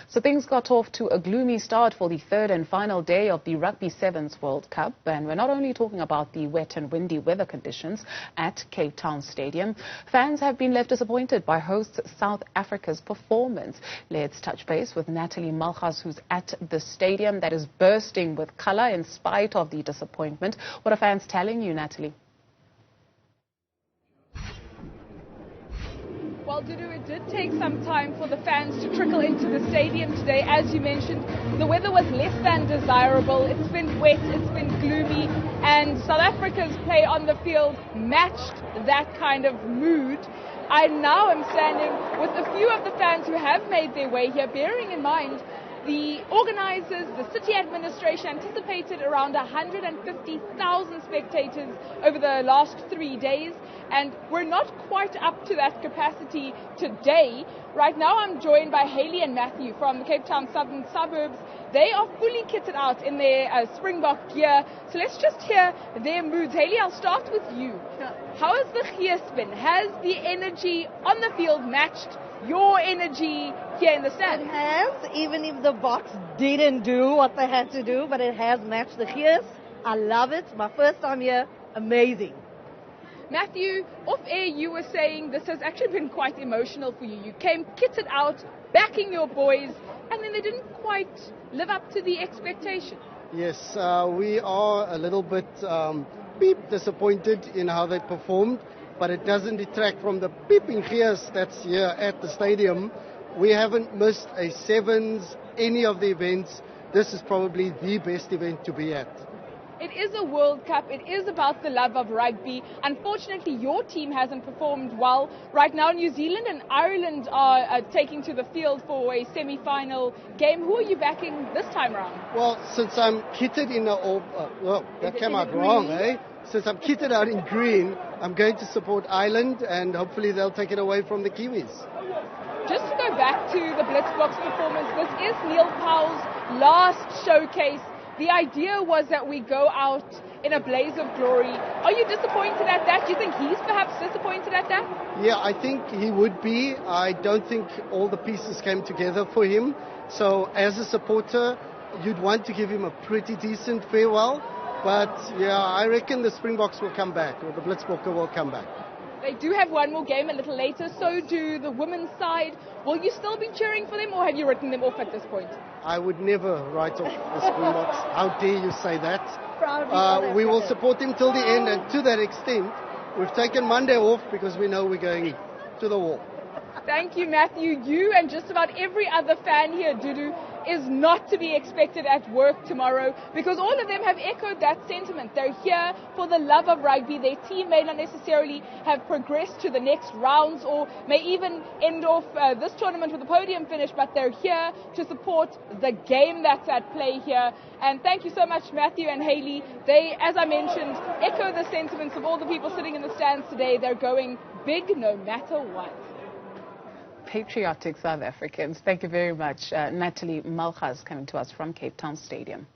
So things got off to a gloomy start for the third and final day of the Rugby Sevens World Cup. And we're not only talking about the wet and windy weather conditions at Cape Town Stadium. Fans have been left disappointed by host South Africa's performance. Let's touch base with Natalie, Malgas, who's at the stadium that is bursting with colour in spite of the disappointment. What are fans telling you, Natalie? Well, Dudu, it did take some time for the fans to trickle into the stadium today. As you mentioned, the weather was less than desirable. It's been wet, it's been gloomy, and South Africa's play on the field matched that kind of mood. I now am standing with a few of the fans who have made their way here, bearing in mind the organisers, the city administration anticipated around 150,000 spectators over the last 3 days, and we're not quite up to that capacity today. Right now I'm joined by Haley and Matthew from the Cape Town southern suburbs. They are fully kitted out in their Springbok gear, so let's just hear their moods. Haley, I'll start with you. How has the gear been? Has the energy on the field matched your energy here in the stand? It has, even if the box didn't do what they had to do, but it has matched the gears. I love it. My first time here, amazing. Matthew, off air you were saying this has actually been quite emotional for you. You came kitted out, backing your boys, and then they didn't quite live up to the expectation. Yes, we are a little bit disappointed in how they performed, but it doesn't detract from the peeping gears that's here at the stadium. We haven't missed a sevens, any of the events. This is probably the best event to be at. It is a World Cup. It is about the love of rugby. Unfortunately, your team hasn't performed well. Right now, New Zealand and Ireland are taking to the field for a semi-final game. Who are you backing this time around? Well, since I'm kitted in that came out wrong, eh? Since I'm kitted out in green, I'm going to support Ireland, and hopefully they'll take it away from the Kiwis. Just to go back to the Blitzbox performance, this is Neil Powell's last showcase. The idea was that we go out in a blaze of glory. Are you disappointed at that? Do you think he's perhaps disappointed at that? Yeah, I think he would be. I don't think all the pieces came together for him. So as a supporter, you'd want to give him a pretty decent farewell. But yeah, I reckon the Springboks will come back, or the Blitzbokke will come back. They do have one more game a little later, so do the women's side. Will you still be cheering for them, or have you written them off at this point? I would never write off the Springboks. How dare you say that? We will support them till the end, and to that extent, we've taken Monday off because we know we're going to the wall. Thank you, Matthew. You and just about every other fan here, Dudu, is not to be expected at work tomorrow, because all of them have echoed that sentiment. They're here for the love of rugby. Their team may not necessarily have progressed to the next rounds or may even end off this tournament with a podium finish, but they're here to support the game that's at play here. And thank you so much, Matthew and Haley. They, as I mentioned, echo the sentiments of all the people sitting in the stands today. They're going big no matter what. Patriotic South Africans. Thank you very much. Natalie, Malgas, coming to us from Cape Town Stadium.